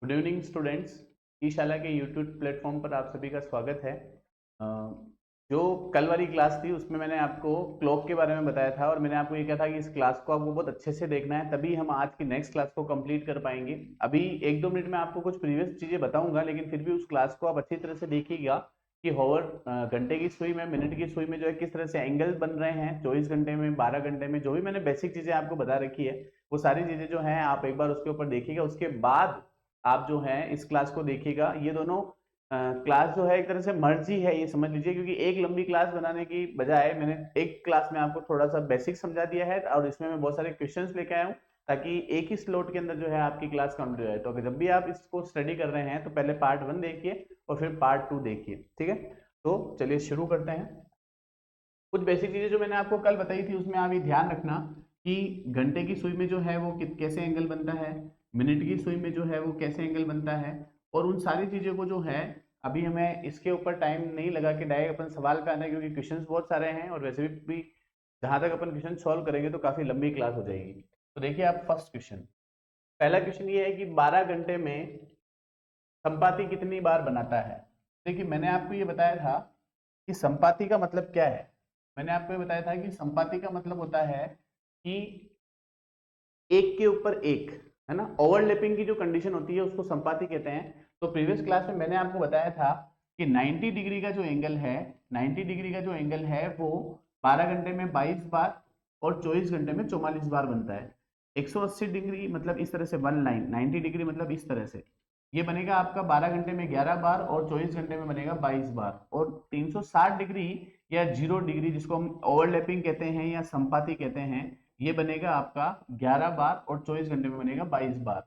Good evening students. ई शाला के YouTube platform पर आप सभी का स्वागत है। जो कल वाली क्लास थी उसमें मैंने आपको क्लॉक के बारे में बताया था और मैंने आपको ये कहा था कि इस क्लास को आपको बहुत अच्छे से देखना है, तभी हम आज की नेक्स्ट क्लास को कंप्लीट कर पाएंगे। अभी 1-2 मिनट में आपको कुछ प्रीवियस चीजें बताऊंगा, लेकिन फिर भी उस क्लास को आप अच्छी तरह से देखिएगा कि होवर घंटे की सुई में, मिनट की सुई में जो है किस तरह से एंगल बन रहे हैं 24 घंटे में, 12 घंटे में। जो भी मैंने बेसिक चीजें आपको बता रखी है वो सारी चीजें जो है आप एक बार उसके ऊपर देखिएगा। उसके बाद आप जो है इस क्लास को देखिएगा। ये दोनों क्लास जो है एक तरह से मर्जी है, ये समझ लीजिए, क्योंकि एक लंबी क्लास बनाने की बजाय मैंने एक क्लास में आपको थोड़ा सा बेसिक समझा दिया है और इसमें मैं बहुत सारे क्वेश्चंस लेके आया हूँ ताकि एक ही स्लॉट के अंदर जो है आपकी क्लास कंप्लीट हो जाए। तो अगर जब भी आप इसको स्टडी कर रहे हैं तो पहले पार्ट 1 देखिए और फिर पार्ट 2 देखिए, ठीक है। तो चलिए शुरू करते हैं। कुछ बेसिक चीजें जो मैंने आपको कल बताई थी उसमें आप ये ध्यान रखना कि घंटे की सुई में जो है वो कैसे एंगल बनता है, मिनट की सुई में जो है वो कैसे एंगल बनता है, और उन सारी चीजों को जो है अभी हमें इसके ऊपर टाइम नहीं लगा कि डायरेक्ट अपन सवाल पे आना है, क्योंकि क्वेश्चंस बहुत सारे हैं और वैसे भी जहां तक अपन क्वेश्चन सॉल्व करेंगे तो काफी लंबी क्लास हो जाएगी। तो देखिए आप फर्स्ट क्वेश्चन, पहला क्वेश्चन ये है कि 12 घंटे में संपाति कितनी बार बनाता है। देखिए मैंने आपको ये बताया था कि संपाति का मतलब क्या है। मैंने आपको ये बताया था कि संपाति का मतलब होता है कि एक के ऊपर एक, है ना, ओवरलैपिंग की जो कंडीशन होती है उसको संपाति कहते हैं। तो प्रीवियस क्लास में मैंने आपको बताया था कि 90 डिग्री का जो एंगल है, 90 डिग्री का जो एंगल है वो 12 घंटे में 22 बार और 24 घंटे में 44 बार बनता है। 180 डिग्री मतलब इस तरह से वन लाइन, 90 डिग्री मतलब इस तरह से ये बनेगा आपका 12 घंटे में 11 बार और 24 घंटे में बनेगा 22 बार। और 360 डिग्री या 0 डिग्री जिसको हम ओवरलैपिंग कहते हैं या संपाति कहते हैं, ये बनेगा आपका 11 बार और 24 घंटे में बनेगा 22 बार।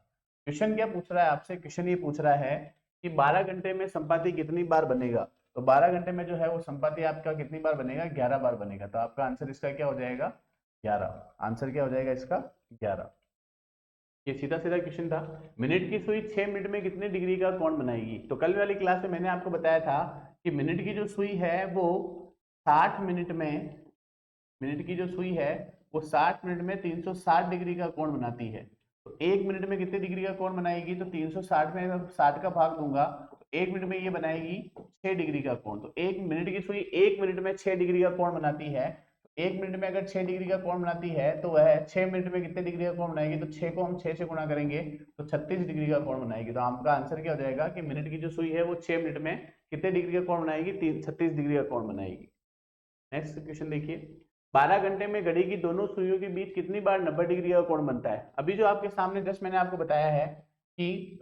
क्वेश्चन क्या पूछ रहा है आपसे? क्वेश्चन ये पूछ रहा है कि 12 घंटे में संपाति कितनी बार बनेगा। तो 12 घंटे में जो है वो संपाति आपका कितनी बार बनेगा? 11 बार बनेगा। तो आपका आंसर इसका क्या हो जाएगा? 11। आंसर क्या हो जाएगा इसका? 11। ये सीधा सीधा क्वेश्चन था। मिनट की सुई 6 मिनट में कितने डिग्री का कोण बनाएगी। तो कल वाली क्लास में मैंने आपको बताया था कि मिनट की जो सुई है वो 60 मिनट में, मिनट की जो सुई है वो 60 मिनट में 360 डिग्री का कोण बनाती है। तो एक मिनट में कितने डिग्री का कोण बनाएगी? तो 360 में मैं 60 का भाग दूंगा तो एक मिनट में ये बनाएगी 6 डिग्री का कोण। तो एक मिनट की सुई एक मिनट में 6 डिग्री का कोण बनाती है। एक मिनट में अगर 6 डिग्री का कोण बनाती है तो वह 6 मिनट में कितने डिग्री का कोण बनाएगी? तो 6 को हम 6 से गुणा करेंगे तो 36 डिग्री का कोण बनाएगी। तो आपका आंसर क्या हो जाएगा कि मिनट की जो सुई है वो 6 मिनट में कितने डिग्री का कोण बनाएगी? 36 डिग्री का कोण बनाएगी। नेक्स्ट क्वेश्चन देखिए, 12 घंटे में घड़ी की दोनों सुइयों के बीच कितनी बार 90 डिग्री का कोण बनता है। अभी जो आपके सामने जस्ट मैंने आपको बताया है कि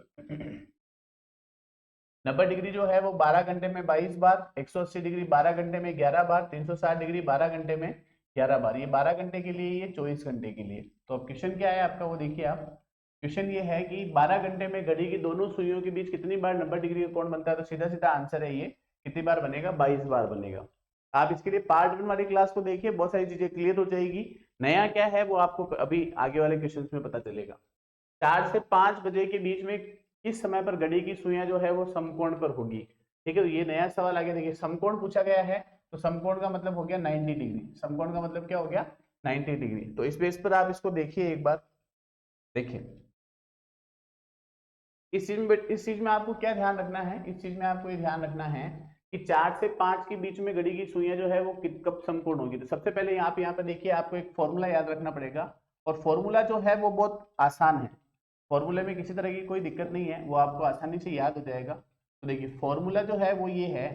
90 डिग्री जो है वो 12 घंटे में 22 बार, 180 डिग्री 12 घंटे में 11 बार, 360 डिग्री 12 घंटे में 11 बार। ये 12 घंटे के लिए, ये 24 घंटे के लिए। तो अब क्वेश्चन क्या है आपका वो देखिए आप। क्वेश्चन ये है कि 12 घंटे में घड़ी की दोनों सुइयों के बीच कितनी बार 90 डिग्री का कोण बनता है। तो सीधा सीधा आंसर है ये कितनी बार बनेगा? 22 बार बनेगा। आप इसके लिए पार्ट 1 वाली क्लास को देखिए, बहुत सारी चीजें क्लियर हो जाएगी। नया क्या है वो आपको अभी आगे वाले क्वेश्चन में पता चलेगा। 4 से 5 बजे के बीच में किस समय पर घड़ी की सुइयां जो है वो समकोण पर होगी। ठीक है, तो ये नया सवाल आ गया। देखिए समकोण पूछा गया है तो समकोण का मतलब हो गया 90 डिग्री। समकोण का मतलब क्या हो गया? 90 डिग्री। तो इस बेस पर आप इसको देखिए एक बार। देखिए इस चीज में आपको क्या ध्यान रखना है? इस चीज में आपको ये ध्यान रखना है कि 4 से 5 के बीच में घड़ी की सुइयां जो है वो कब समकोण होगी। तो सबसे पहले यहाँ पे देखिए आपको एक फॉर्मूला याद रखना पड़ेगा, और फॉर्मूला जो है वो बहुत आसान है। फॉर्मूले में किसी तरह की कोई दिक्कत नहीं है, वो आपको आसानी से याद हो जाएगा। तो देखिए फॉर्मूला जो है वो ये है,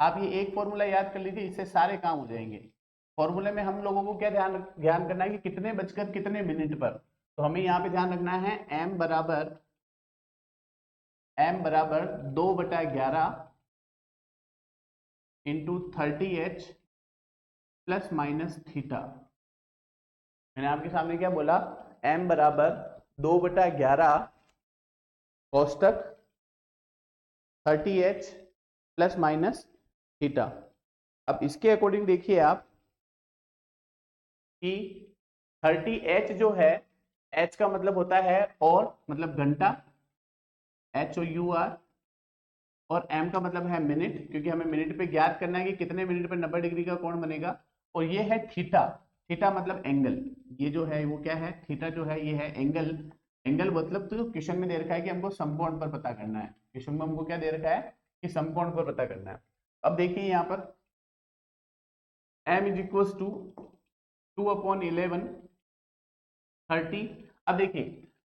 आप ये एक फॉर्मूला याद कर लीजिए, इससे सारे काम हो जाएंगे। फॉर्मूले में हम लोगों को क्या ध्यान ध्यान करना है कि कितने बजकर कितने मिनट पर। तो हमें यहाँ पे ध्यान रखना है m बराबर 2/11 into 30h plus minus theta. मैंने आपके सामने क्या बोला? m बराबर 2/11 कोष्टक 30h प्लस माइनस थीटा। अब इसके अकॉर्डिंग देखिए आप कि 30h जो है, h का मतलब होता है और, मतलब घंटा, HOUR, और m का मतलब है मिनट, क्योंकि हमें मिनट पे ज्ञात करना है कि कितने मिनट पे 90 डिग्री का कोण बनेगा। और ये है थीटा। थीटा मतलब एंगल। ये जो है वो क्या है? थीटा जो है ये है एंगल एंगल मतलब तो जो क्वेश्चन में दे रखा है कि हमको समकोण पर पता करना है, क्वेश्चन में हमको क्या दे रखा है कि समकोण पर पता करना है। अब देखिए यहाँ पर m इज इक्वल टू 2/11 30। अब देखिए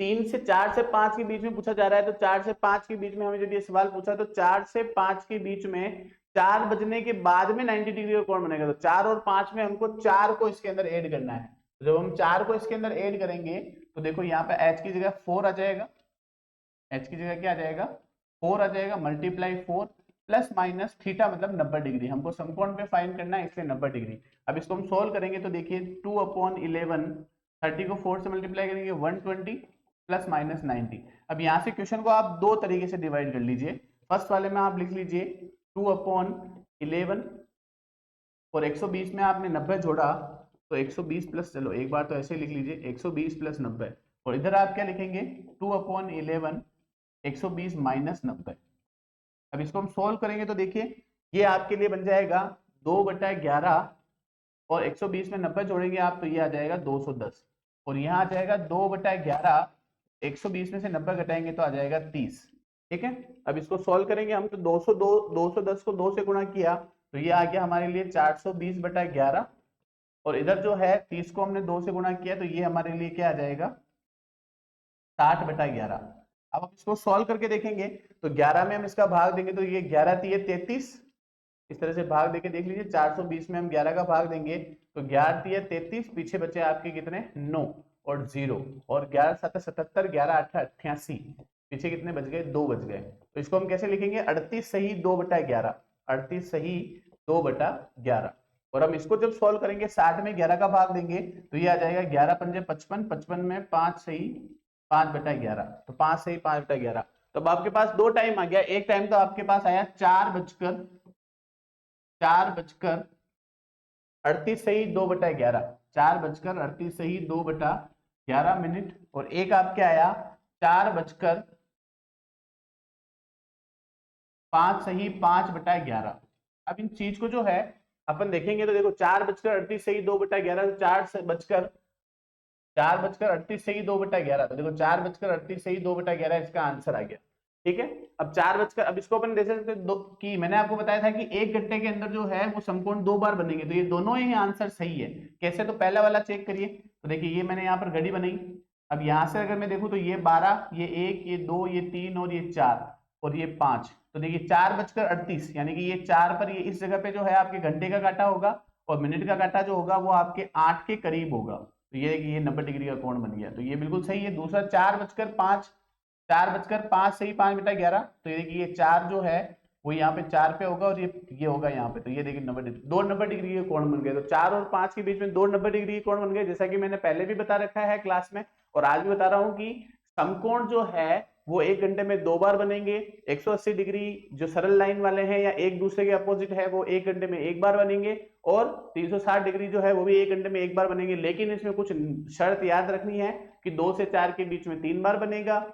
3 से 4 से 5 के बीच में पूछा जा रहा है, तो 4 से 5 के बीच में हमें जब ये सवाल पूछा तो 4 से 5 के बीच में 4 बजने के बाद में 90 डिग्री का कोण बनेगा। तो 4 और 5 में हमको 4 को इसके अंदर ऐड करना है। तो जब हम 4 को इसके अंदर ऐड करेंगे तो देखो यहाँ पे h की जगह 4 आ जाएगा, h की जगह क्या आ जाएगा 4 आ जाएगा, मल्टीप्लाई 4 प्लस माइनस थीटा मतलब 90 डिग्री, हमको समकोण पे फाइंड करना है इसलिए 90 डिग्री। अब इसको हम सोल्व करेंगे तो देखिए 2/11 30 को 4 से मल्टीप्लाई करेंगे 120 प्लस माइनस 90। अब यहाँ से क्वेश्चन को आप दो तरीके से डिवाइड कर लीजिए। फर्स्ट वाले में आप लिख लीजिए 2/11 और 120 में आपने 90 जोड़ा तो 120 प्लस, चलो एक बार तो ऐसे लिख लीजिए 120 प्लस 90, और इधर आप क्या लिखेंगे 2/11 120 माइनस 90। अब इसको हम सोल्व करेंगे तो देखिए ये आपके लिए बन जाएगा 2/11 और 120 में 90 जोड़ेंगे आप तो ये आ जाएगा 210, और यहाँ आ जाएगा 2/11 120 में से 90 घटाएंगे तो आ जाएगा 30। ठीक है, अब इसको सोल्व करेंगे हम तो 210 को 2 से गुणा किया तो ये आ गया हमारे लिए 420/11, और इधर जो है 30 को हमने 2 से गुणा किया तो ये हमारे लिए क्या आ जाएगा 60/11। अब हम इसको सॉल्व करके देखेंगे तो 11 में हम इसका भाग देंगे तो ये 11 3 33, इस तरह से भाग देके देख लीजिए 420 में हम 11 का भाग देंगे तो 11 3 33, पीछे बचे आपके कितने 9 और 0, और 11 7 77, 11 8 88, पीछे कितने बच गए 2 बच गए। तो इसको हम कैसे लिखेंगे 38 सही 2/11, 38 सही 2/11। और हम इसको जब सॉल्व करेंगे 60 में 11 का भाग देंगे तो ये आ जाएगा 11 पंजे 55, 55 में 5 सही 5/11, तो 5 सही 5/11। तो अब आपके पास दो टाइम आ गया, एक टाइम तो आपके पास आया 4:38 सही 2/11, 4:38 सही 2/11 मिनट, और एक आपके आया 4:05 सही 5/11। अब इन चीज को जो है अपन देखेंगे तो देखो 4:38 सही 2/11, 4:38 सही 2/11, तो देखो 4:38 सही 2/11 इसका आंसर आ गया। ठीक है, अब अब इसको अपन देख सकते कि मैंने आपको बताया था कि 1 घंटे के अंदर जो है वो समकोण 2 बार बनेंगे, तो ये दोनों ही आंसर सही है। कैसे, तो पहला वाला चेक करिए, तो देखिए ये मैंने यहाँ पर घड़ी बनाई, अब यहाँ से अगर मैं देखूं तो ये 12, ये 1, ये 2, ये 3 और ये 4 और ये 5, तो देखिए 4:38 यानी कि ये 4 पर ये इस जगह पे जो है आपके घंटे का काटा होगा और मिनट का काटा जो होगा वो आपके 8 के करीब होगा, तो ये 90 डिग्री का कोण बन गया, तो ये बिल्कुल सही है। दूसरा 4:05 सही 5/11, तो ये देखिए ये 4 जो है वो यहाँ पे 4 पे होगा और ये होगा यहाँ पे, तो ये देखिए 90 डिग्री, दो 90 डिग्री के कोण बन गए। तो 4 और 5 के बीच में दो 90 डिग्री के कोण बन गए, जैसा कि मैंने पहले भी बता रखा है क्लास में और आज भी बता रहा हूँ कि समकोण जो है वो 1 घंटे में 2 बार बनेंगे। 180 डिग्री जो सरल लाइन वाले हैं या एक दूसरे के अपोजिट है वो 1 घंटे में 1 बार बनेंगे, और 360 डिग्री जो है वो भी 1 घंटे में 1 बार बनेंगे, लेकिन इसमें कुछ शर्त याद रखनी है कि 2 से 4 के बीच में 3 बार बनेगा,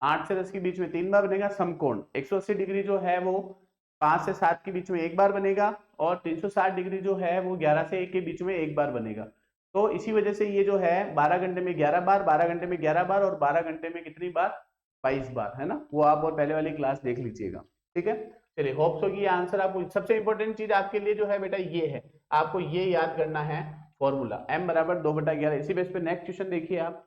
8 से 10 के बीच में 3 बार बनेगा समकोण। 180 डिग्री जो है वो 5 से 7 के बीच में 1 बार बनेगा, और 360 डिग्री जो है वो 11 से 1 के बीच में 1 बार बनेगा। तो इसी वजह से ये जो है 12 घंटे में 11 बार, 12 घंटे में 11 बार और 12 घंटे में कितनी बार 22 बार, है ना, वो आप और पहले वाली क्लास देख लीजिएगा। ठीक है, चलिए होप सो कि ये आंसर आपको, सबसे इंपॉर्टेंट चीज आपके लिए जो है बेटा ये है, आपको ये याद करना है फॉर्मूला m बराबर 2/11। इसी बेस पे नेक्स्ट क्वेश्चन देखिए आप,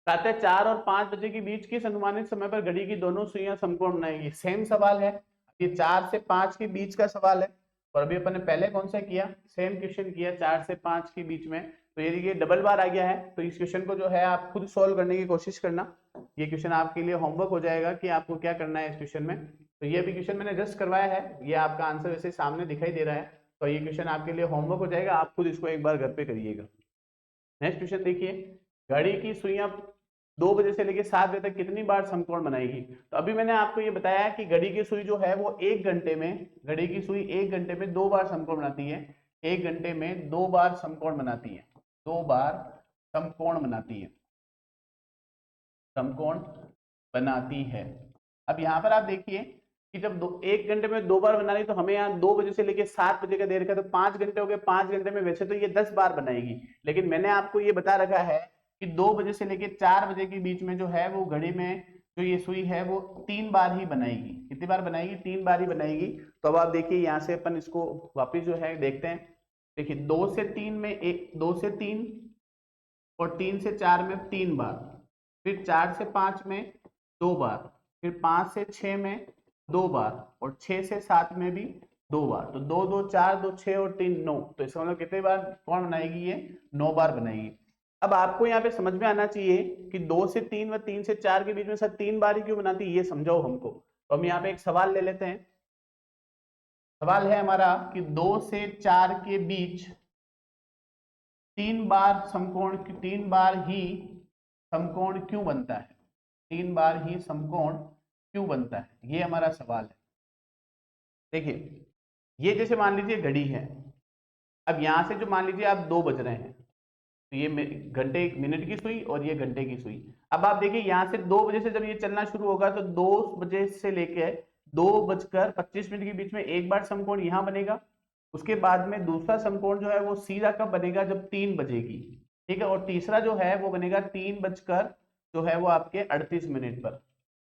प्रातः 4 और 5 बजे के बीच किस अनुमानित समय पर घड़ी की दोनों सुइयां समकोण बनाएगी। सेम सवाल है, ये 4 से 5 के बीच का सवाल है, और अभी अपन ने पहले कौन सा किया, सेम क्वेश्चन किया 4 से 5 के बीच में, तो ये देखिए डबल बार आ गया है। तो इस क्वेश्चन को जो है आप खुद सोल्व करने की कोशिश करना, ये क्वेश्चन आपके लिए होमवर्क हो जाएगा कि आपको क्या करना है इस क्वेश्चन में। तो ये भी क्वेश्चन मैंने जस्ट करवाया है, ये आपका आंसर वैसे सामने दिखाई दे रहा है, तो ये क्वेश्चन आपके लिए होमवर्क हो जाएगा, आप खुद इसको एक बार घर पे करिएगा। नेक्स्ट क्वेश्चन देखिए, घड़ी की सुइयां 2 बजे से लेकर 7 बजे तक कितनी बार समकोण बनाएगी। तो अभी मैंने आपको ये बताया कि घड़ी की सुई जो है वो 1 घंटे में, घड़ी की सुई 1 घंटे में 2 बार समकोण बनाती है, 1 घंटे में 2 बार समकोण बनाती है, 2 बार समकोण बनाती है, समकोण बनाती है। अब यहाँ पर आप देखिए कि जब 1 घंटे में 2 बार बना रही, तो हमें यहाँ 2 बजे से लेकर 7 बजे का देर का, तो 5 घंटे हो गए, 5 घंटे में वैसे तो ये 10 बार बनाएगी, लेकिन मैंने आपको ये बता रखा है कि 2 बजे से लेके 4 बजे के बीच में जो है वो घड़ी में जो ये सुई है वो 3 बार ही बनाएगी। कितनी बार बनाएगी? 3 बार ही बनाएगी। तो अब आप देखिए यहाँ से अपन इसको वापिस जो है देखते हैं। देखिए 2 से 3 में 2 से 3 और 3 से 4 में 3 बार, फिर 4 से 5 में 2 बार, फिर 5 से 6 में 2 बार और 6 से 7 में भी 2 बार। तो 2 2 4 2 6 और 3 9। तो इसका मतलब कितने बार कौन बनाएगी? ये 9 बार बनाएगी। अब आपको यहाँ पे समझ में आना चाहिए कि 2 से 3 व 3 से 4 के बीच में सर 3 बार ही क्यों बनाती है, ये समझाओ हमको। तो हम यहाँ पे एक सवाल ले लेते हैं। सवाल है हमारा कि 2 से 4 के बीच 3 बार समकोण, 3 बार ही समकोण क्यों बनता है? 3 बार ही समकोण क्यों बनता है, ये हमारा सवाल है। देखिए ये जैसे मान लीजिए घड़ी है, अब यहां से जो मान लीजिए आप 2 बज रहे हैं, तो ये घंटे मिनट की सुई और ये घंटे की सुई। अब आप देखिए यहाँ से 2 बजे से जब ये चलना शुरू होगा तो 2 बजे से लेके 2:25 के बीच में एक बार समकोण यहाँ बनेगा। उसके बाद में दूसरा समकोण जो है वो सीधा कब बनेगा? जब 3 बजेगी, ठीक है। और तीसरा जो है वो बनेगा 3 बजकर जो है वो आपके 38 मिनट पर,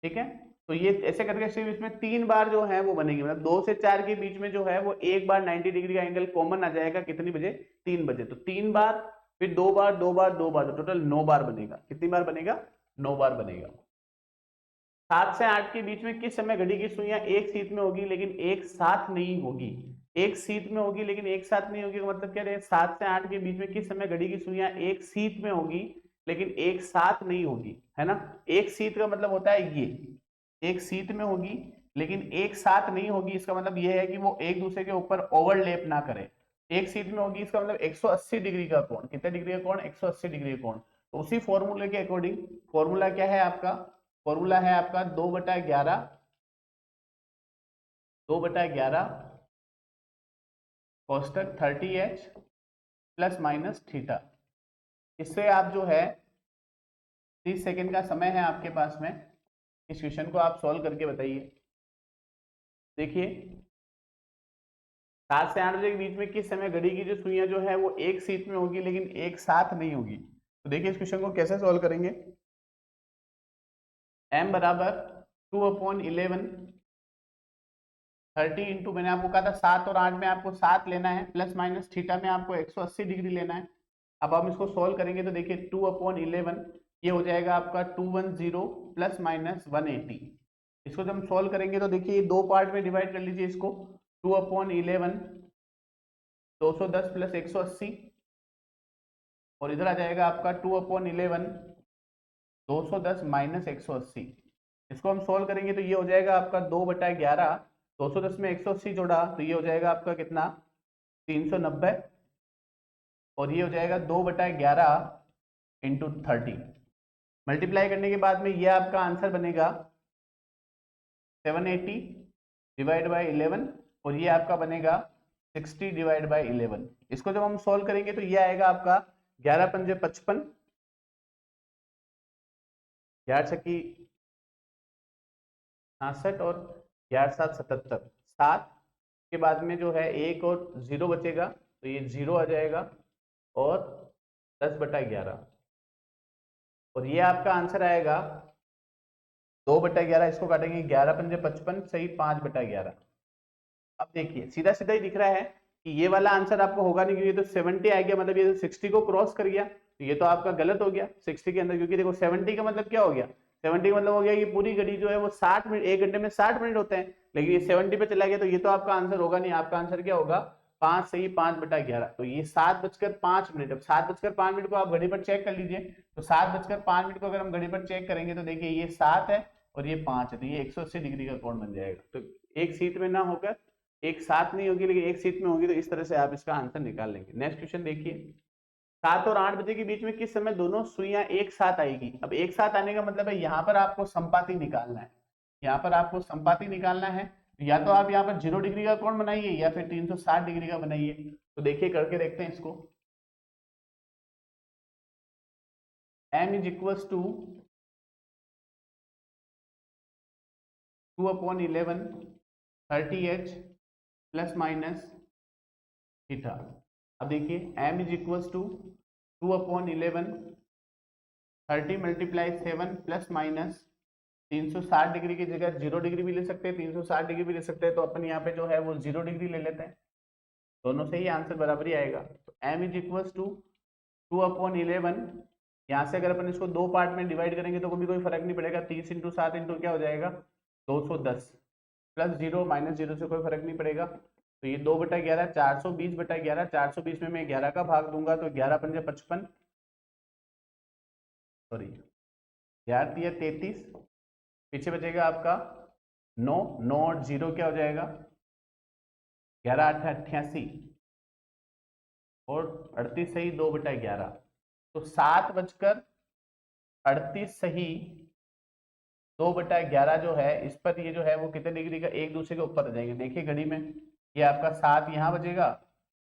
ठीक है। तो ये ऐसे करके सिर्फ इसमें 3 बार जो है वो बनेगी, मतलब 2 से 4 के बीच में जो है वो एक बार 90 डिग्री का एंगल कॉमन आ जाएगा। कितनी बजे? 3 बजे। तो 3 बार, फिर 2 बार, 2 बार, 2 बार, तो टोटल 9 बार बनेगा। कितनी बार बनेगा? 9 बार बनेगा। 7 से 8 के बीच में किस समय घड़ी की सुइयां एक सीध में होगी लेकिन एक साथ नहीं होगी? एक सीध में होगी लेकिन एक साथ नहीं होगी, मतलब क्या रहे? 7 से 8 के बीच में किस समय घड़ी की सुइयां एक सीध में होगी लेकिन एक साथ नहीं होगी, है ना। एक सीध का मतलब होता है ये, एक सीध में होगी लेकिन एक साथ नहीं होगी। इसका मतलब ये है कि वो एक दूसरे के ऊपर ओवरलैप ना करे। एक सीध में होगी इसका मतलब 180 डिग्री का कोण। कितने डिग्री का कोण? 180 डिग्री का कोण। तो उसी फॉर्मूले के अकॉर्डिंग, फॉर्मूला क्या है आपका? फॉर्मूला है आपका 2/11, 2/11 कोष्टक 30h प्लस माइनस थीटा। इससे आप जो है 30 सेकेंड का समय है आपके पास में, इस क्वेश्चन को आप सॉल्व करके बताइए। देखिए 7 से 8 बजे के बीच में किस समय घड़ी की जो सुइयां जो है वो एक सीध में होगी लेकिन एक साथ नहीं होगी। तो देखिए इस क्वेश्चन को कैसे सॉल्व करेंगे। m बराबर 2/11, 30 इंटू, मैंने आपको कहा था 7 और 8 में आपको 7 लेना है, प्लस माइनस थीटा में आपको 180 डिग्री लेना है। अब हम इसको सॉल्व करेंगे तो देखिए 2/11 ये हो जाएगा आपका 210 प्लस माइनस 180। इसको जब हम सॉल्व करेंगे तो देखिए दो पार्ट में डिवाइड कर लीजिए इसको। 2/11 210 प्लस 180 और इधर आ जाएगा आपका 2/11 210 माइनस 180। इसको हम सॉल्व करेंगे तो ये हो जाएगा आपका 2/11, 210 में 180 जोड़ा तो ये हो जाएगा आपका कितना? 390। और ये हो जाएगा 2/11 इंटू 30। मल्टीप्लाई करने के बाद में ये आपका आंसर बनेगा 780 डिवाइड बाई 11 और ये आपका बनेगा 60 डिवाइड बाई 11। इसको जब हम सॉल्व करेंगे तो ये आएगा आपका 11 पंजे 55, 11 छक्की 66 और 11 7 77। 7 के बाद में जो है 1 और 0 बचेगा तो ये 0 आ जाएगा और 10/11 और ये आपका आंसर आएगा 2/11। इसको काटेंगे 11 पंजे 55 सही 5/11। अब देखिए सीधा सीधा ही दिख रहा है कि ये वाला आंसर आपको होगा नहीं, क्योंकि ये तो 70 आ गया, मतलब ये तो 60 को क्रॉस कर गया, तो ये तो आपका गलत हो गया 60 के अंदर। क्योंकि देखो 70 का मतलब क्या हो गया? 70 का मतलब हो गया कि पूरी घड़ी जो है वो 60 मिनट, एक घंटे में 60 मिनट होते हैं, लेकिन ये 70 पे चला गया तो ये तो आपका आंसर होगा नहीं। आपका आंसर क्या होगा? 5 सही 5/11। तो ये 7:05। अब 7:05 को आप घड़ी पर चेक कर लीजिए। तो 7:05 को अगर हम घड़ी पर चेक करेंगे तो देखिए ये 7 है और ये 5 है, तो ये 180 डिग्री का कोण बन जाएगा। तो एक सीट में ना होकर एक साथ नहीं होगी लेकिन एक सीट में होगी, तो इस तरह से आप इसका आंसर निकाल लेंगे। नेक्स्ट क्वेश्चन देखिए 7 और 8 बजे के बीच में किस समय दोनों सुइयां एक साथ आएगी। अब एक साथ आने का मतलब है यहाँ पर आपको संपाती निकालना है, यहाँ पर आपको संपाती निकालना है। या तो आप यहाँ पर 0 डिग्री का कोण बनाइए या फिर 360 डिग्री का बनाइए। तो देखिए करके देखते हैं इसको। m is equals to 2/11 30h plus minus theta. अब देखिए m is equals to 2/11 30 multiply 7 plus minus 360 degree की जगह 0 डिग्री भी ले सकते हैं, 360 डिग्री भी ले सकते हैं, तो अपन यहाँ पे जो है वो 0 डिग्री ले लेते हैं, दोनों से ही आंसर बराबर ही आएगा। तो m इज इक्वल टू 2/11, यहाँ से अगर अपन इसको दो पार्ट में डिवाइड करेंगे तो कोई फर्क नहीं पड़ेगा, 30 इंटू 7 इंटू क्या हो जाएगा 210, प्लस 0 माइनस 0 से कोई फर्क नहीं पड़ेगा, तो ये 2/11 420/11, 420 में मैं 11 का भाग दूंगा तो 11 पंजे 55, सॉरी 11 तिया 33, पीछे बचेगा आपका 9, 9 और 0 क्या हो जाएगा 11 8 88 और 38 सही 2/11, तो 7:38 सही 2/11 जो है इस पर ये जो है वो कितने डिग्री का एक दूसरे के ऊपर आ जाएंगे। देखिए घड़ी में ये आपका 7 यहाँ बचेगा,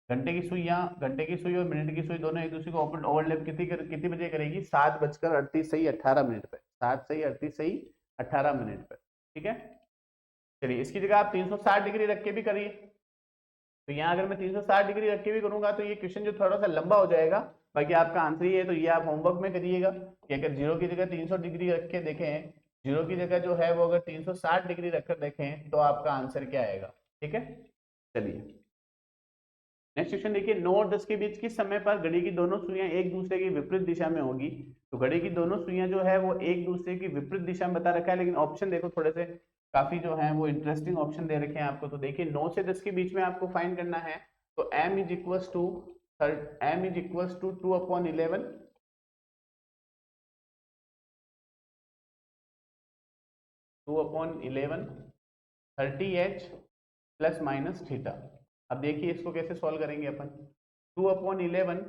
घंटे की सुई यहाँ, घंटे की सुई और मिनट की सुई दोनों एक दूसरे को ओवरलैप कितनी बजे करेगी 7:38 सही 18 मिनट पे, 7 सही 38 सही 18 मिनट पे, ठीक है। चलिए इसकी जगह आप 360 डिग्री रख के भी करिए, तो यहाँ अगर मैं 360 डिग्री रख के भी करूंगा तो ये क्वेश्चन जो थोड़ा सा लंबा हो जाएगा, बाकी आपका आंसर ये है, तो ये आप होमवर्क में करिएगा कि अगर 0 की जगह 300 डिग्री रख के देखें, 0 की जगह जो है वो अगर 360 डिग्री रखकर देखें तो आपका आंसर क्या आएगा, ठीक है। चलिए नेक्स्ट क्वेश्चन देखिए, 9 और 10 के बीच किस समय पर घड़ी की दोनों सुइयां एक दूसरे की विपरीत दिशा में होगी। तो घड़ी की दोनों सुइयां जो है वो एक दूसरे की विपरीत दिशा में बता रखा है, लेकिन ऑप्शन देखो थोड़े से काफी जो है वो इंटरेस्टिंग ऑप्शन दे रखे हैं आपको। तो देखिए 9 से 10 के बीच में आपको फाइंड करना है, तो m is equals to 2/11 2/11 30h plus minus theta. अब देखिए इसको कैसे सॉल्व करेंगे अपन, 2/11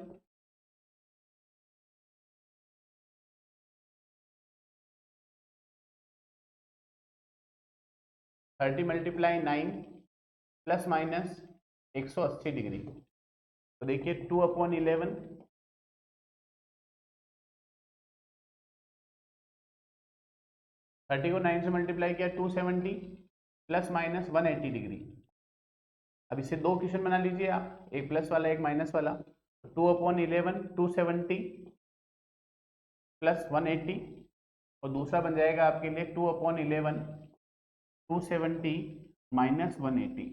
30 मल्टीप्लाई 9 प्लस माइनस 180 डिग्री। तो देखिए 2/11 30 को 9 से मल्टीप्लाई किया 270 प्लस माइनस 180 डिग्री। अब इसे दो क्वेश्चन बना लीजिए आप, एक प्लस वाला एक माइनस वाला। 2/11 270 प्लस 180 और दूसरा बन जाएगा आपके लिए 2/11 270 माइनस 180।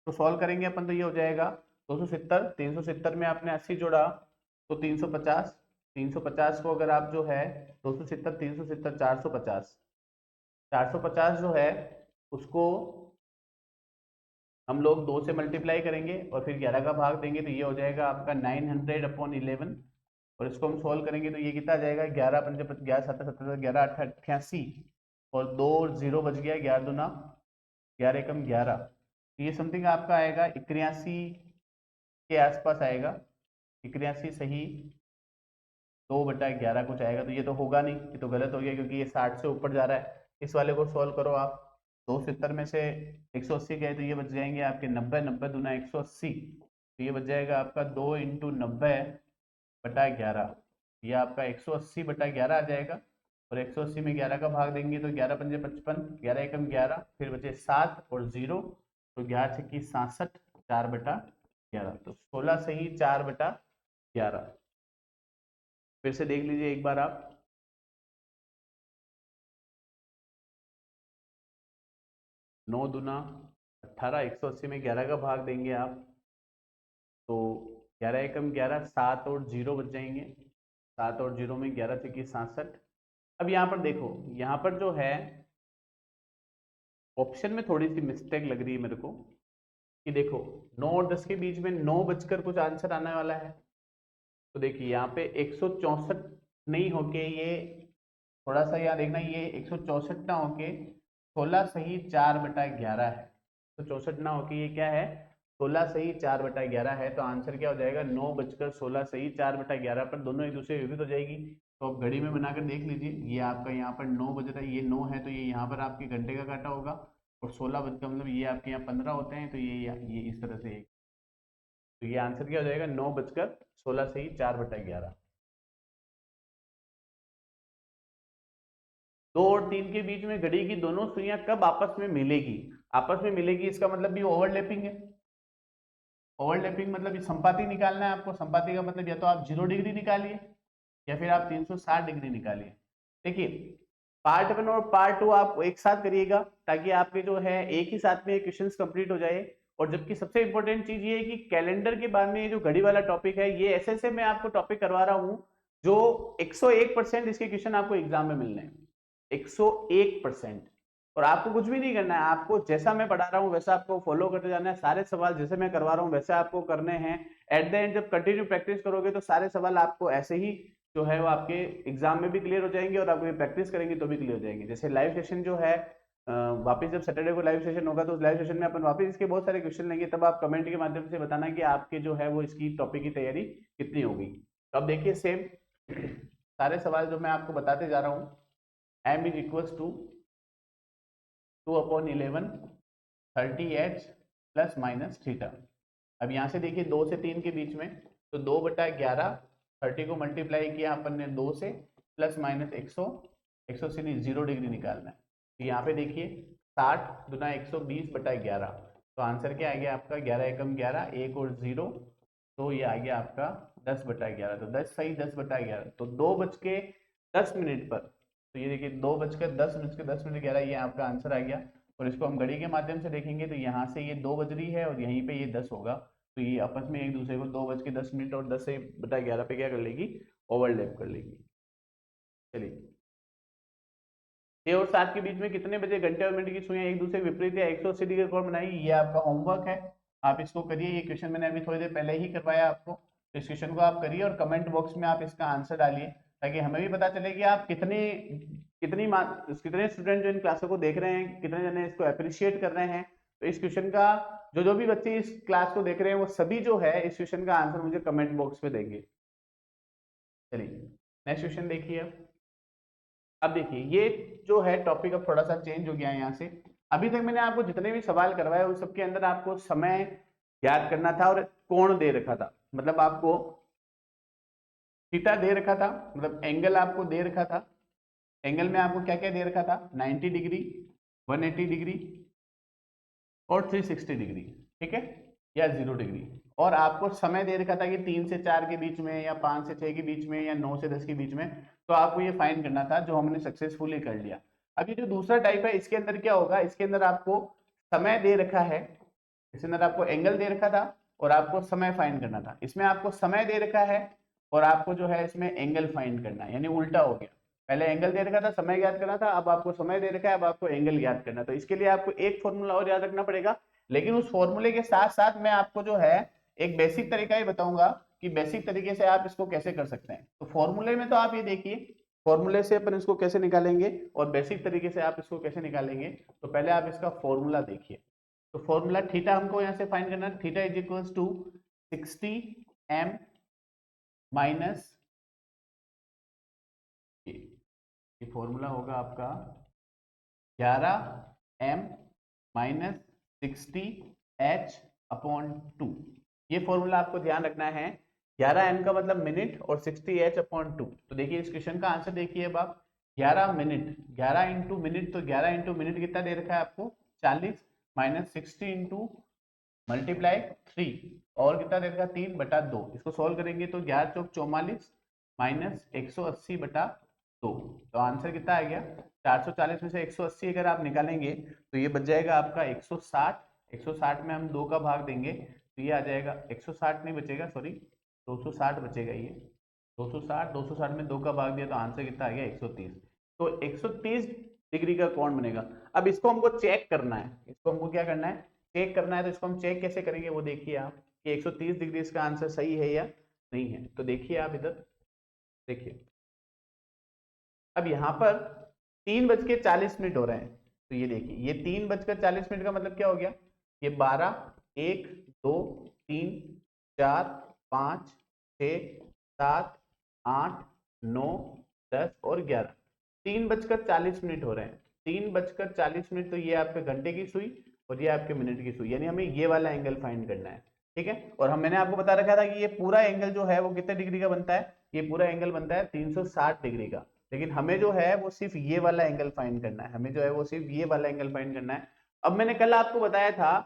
तो सॉल्व करेंगे अपन तो ये हो जाएगा 270, 370 में आपने 80 जोड़ा तो 350, 350 को अगर आप जो है 270 370 450, 450 जो है उसको हम लोग 2 से मल्टीप्लाई करेंगे और फिर 11 का भाग देंगे, तो ये हो जाएगा आपका 900/11 और इसको हम सॉल्व करेंगे तो ये कितना आ जाएगा 11 पंजे 11 7 77 11 8 88 और 2 0 बच गया, 11 दूना 11 एकम 11, तो ये समथिंग आपका आएगा 81 के आसपास आएगा, 81 सही 2/11 कुछ आएगा। तो ये तो होगा नहीं, ये तो गलत हो गया क्योंकि ये 60 से ऊपर जा रहा है। इस वाले को सॉल्व करो आप, 270 में से 180 गए तो ये बच जाएंगे आपके 90, 90 दूना 180, तो ये बच जाएगा आपका 2 इंटू 90/11, ये आपका 180/11 आ जाएगा और 180 में 11 का भाग देंगे तो 11 पंजे 55, 11 एकम 11, फिर बचे 7 और 0, तो 11 छक्की 67 4/11, तो 16 सही 4/11। फिर से देख लीजिए एक बार आप, 9 दूना 18, 180 में 11 का भाग देंगे आप तो 11 एकम 11, 7 और 0 बच जाएंगे, 7 और 0 में 11 छक्की 67। अब यहाँ पर देखो, यहाँ पर जो है ऑप्शन में थोड़ी सी मिस्टेक लग रही है मेरे को कि देखो 9 और 10 के बीच में 9 बजकर कुछ आंसर आने वाला है, तो देखिए यहाँ पे 164 नहीं होके ये थोड़ा सा यहाँ देखना, ये 164 ना होके 16 सही 4/11 है, तो 64 ना होके ये क्या है 16 सही 4/11 है, तो आंसर क्या हो जाएगा 9 बजकर 16 सही 4/11 पर दोनों एक दूसरे विपरीत हो जाएगी। तो आप घड़ी में बनाकर देख लीजिए, ये आपका यहाँ पर 9 बज रहा है, ये 9 है तो ये यहाँ पर आपके घंटे का काटा होगा और 16 बज का मतलब ये आपके यहाँ 15 होते हैं, तो ये इस तरह से, तो ये आंसर क्या हो जाएगा 9 बजकर 16 सही 4/11। 2 और 3 के बीच में घड़ी की दोनों सुइयां कब आपस में मिलेगी, आपस में मिलेगी इसका मतलब भी ओवरलैपिंग है, ओवरलैपिंग मतलब संपाति निकालना है आपको, संपाति का मतलब या तो आप 0 डिग्री निकालिए या फिर आप 360 डिग्री निकालिए। देखिए पार्ट 1 और पार्ट 2 आप एक साथ करिएगा ताकि आपके जो है एक ही साथ में क्वेश्चंस कंप्लीट हो जाए। और जबकि सबसे इंपॉर्टेंट चीज ये है कि कैलेंडर के बाद में ये जो घड़ी वाला टॉपिक है, ये ऐसे मैं आपको टॉपिक करवा रहा हूं जो 101% इसके क्वेश्चन आपको एग्जाम में मिलने हैं, 101%। और आपको कुछ भी नहीं करना है, आपको जैसा मैं पढ़ा रहा हूँ वैसा आपको फॉलो करते जाना है, सारे सवाल जैसे मैं करवा रहा हूँ वैसे आपको करने हैं। एट द एंड जब कंटिन्यू प्रैक्टिस करोगे तो सारे सवाल आपको ऐसे ही जो है वो आपके एग्जाम में भी क्लियर हो जाएंगे और आप प्रैक्टिस करेंगे तो भी क्लियर हो जाएंगे। जैसे लाइव सेशन जो है वापस जब सैटरडे को लाइव सेशन होगा तो उस लाइव सेशन में अपन वापस इसके बहुत सारे क्वेश्चन लेंगे, तब आप कमेंट के माध्यम से बताना कि आपके जो है वो इसकी टॉपिक की तैयारी कितनी होगी। तो अब देखिए सेम सारे सवाल जो मैं आपको बताते जा रहा हूँ, m is equals to 2/11 30h plus minus theta. अब यहाँ से देखिए 2 से 3 के बीच में, तो 2/11 30 को मल्टीप्लाई किया अपन ने 2 से, प्लस माइनस 100 से 0 डिग्री निकालना है। तो यहाँ पे देखिए 60 दुना 120/11, तो आंसर क्या आ गया आपका 11 एकम 11, 1 और 0, तो ये आ गया आपका 10/11। तो 10 सही 10/11, तो 2:10 पर, तो ये देखिए 2:10 11 ये आपका आंसर आ गया। और इसको हम घड़ी के माध्यम से देखेंगे तो यहाँ से ये 2 बज रही है और यहीं पे ये 10 होगा, तो ये आपस में एक दूसरे को 2:10 और 10/11 पे क्या कर लेगी, ओवरलैप कर लेगी। चलिए 6 और 7 के बीच में कितने बजे घंटे और मिनट की सुइयां एक दूसरे के विपरीत या 180 डिग्री कोण बनाएगी, ये आपका होमवर्क है, आप इसको करिए। ये क्वेश्चन मैंने अभी थोड़ी देर पहले ही करवाया आपको, तो इस क्वेश्चन को आप करिए और कमेंट बॉक्स में आप इसका आंसर डालिए ताकि हमें भी पता चले कि आप कितने स्टूडेंट जो इन क्लासों को देख रहे हैं, कितने जने इसको अप्रिशिएट कर रहे हैं। तो इस क्वेश्चन का जो भी बच्चे इस क्लास को देख रहे हैं वो सभी जो है इस क्वेश्चन का आंसर मुझे कमेंट बॉक्स में देंगे। चलिए नेक्स्ट क्वेश्चन देखिए। अब देखिए ये जो है टॉपिक अब थोड़ा सा चेंज हो गया है यहाँ से। अभी तक मैंने आपको जितने भी सवाल करवाए उस सबके अंदर आपको समय याद करना था और कोण दे रखा था, मतलब आपको थीटा दे रखा था, मतलब एंगल आपको दे रखा था। एंगल में आपको क्या क्या दे रखा था, 90 डिग्री, 180 डिग्री और 360 डिग्री, ठीक है, या 0 डिग्री। और आपको समय दे रखा था कि 3 से 4 के बीच में या 5 से 6 के बीच में या 9 से 10 के बीच में। तो आपको ये फाइंड करना था, जो हमने सक्सेसफुली कर लिया। अब ये जो दूसरा टाइप है इसके अंदर क्या होगा, इसके अंदर आपको समय दे रखा है, इसके अंदर आपको एंगल दे रखा था और आपको समय फाइंड करना था। इसमें आपको समय दे रखा है और आपको जो है इसमें एंगल फाइंड करना है, यानी उल्टा हो गया। पहले एंगल दे रखा था, समय याद करना था, अब आपको समय दे रखा है, अब आपको एंगल याद करना। तो इसके लिए आपको एक फॉर्मूला और याद रखना पड़ेगा, लेकिन उस फॉर्मूले के साथ साथ मैं आपको जो है एक बेसिक तरीका ही बताऊंगा कि बेसिक तरीके से आप इसको कैसे कर सकते हैं। तो फॉर्मूले में तो आप ये देखिए, फॉर्मूले से अपन इसको कैसे निकालेंगे और बेसिक तरीके से आप इसको कैसे निकालेंगे। तो पहले आप इसका फॉर्मूला देखिए। तो फॉर्मूला थीटा हमको यहाँ से फाइंड करना है, theta is equals to 60m minus, ये फॉर्मूला होगा आपका 11m माइनस 60h/2। ये फॉर्मूला आपको ध्यान रखना है। 11m का मतलब मिनट और 60h/2। तो देखिए इस क्वेश्चन का आंसर देखिए, अब आप 11 मिनट, 11 इंटू मिनट, तो 11 इंटू मिनट कितना दे रखा है आपको 40, माइनस 60 इंटू मल्टीप्लाई 3 और कितना दे रखा है 3/2। इसको सॉल्व करेंगे तो 11 चौक 44 माइनस 180/2, तो आंसर कितना आ गया 440 में से 180 अगर आप निकालेंगे तो ये बच जाएगा आपका 160। 160 में हम 2 का भाग देंगे तो ये आ जाएगा 160 नहीं बचेगा, सॉरी 260 बचेगा। ये 260 में 2 का भाग दिया तो आंसर कितना आ गया 130। तो 130 डिग्री का कोण बनेगा। अब इसको हमको चेक करना है, इसको हमको क्या करना है, चेक करना है। तो इसको हम चेक कैसे करेंगे वो देखिए आप कि 130 डिग्री इसका आंसर सही है या नहीं है। तो देखिए आप इधर देखिए, अब यहाँ पर 3:40 हो रहे हैं, तो ये देखिए ये 3:40 का मतलब क्या हो गया, ये 12, 1, 2, 3, 4, 5, 6, 7, 8, 9, 10 और 11, 3:40 हो रहे हैं। 3:40, तो ये आपके घंटे की सुई और ये आपके मिनट की सुई, यानी हमें ये वाला एंगल फाइंड करना है, ठीक है। और मैंने आपको बता रखा था कि ये पूरा एंगल जो है वो कितने डिग्री का बनता है, ये पूरा एंगल बनता है 360 डिग्री का। लेकिन हमें जो है वो सिर्फ ये वाला एंगल फाइंड करना है, हमें जो है वो सिर्फ ये वाला एंगल फाइंड करना है। अब मैंने कल आपको बताया था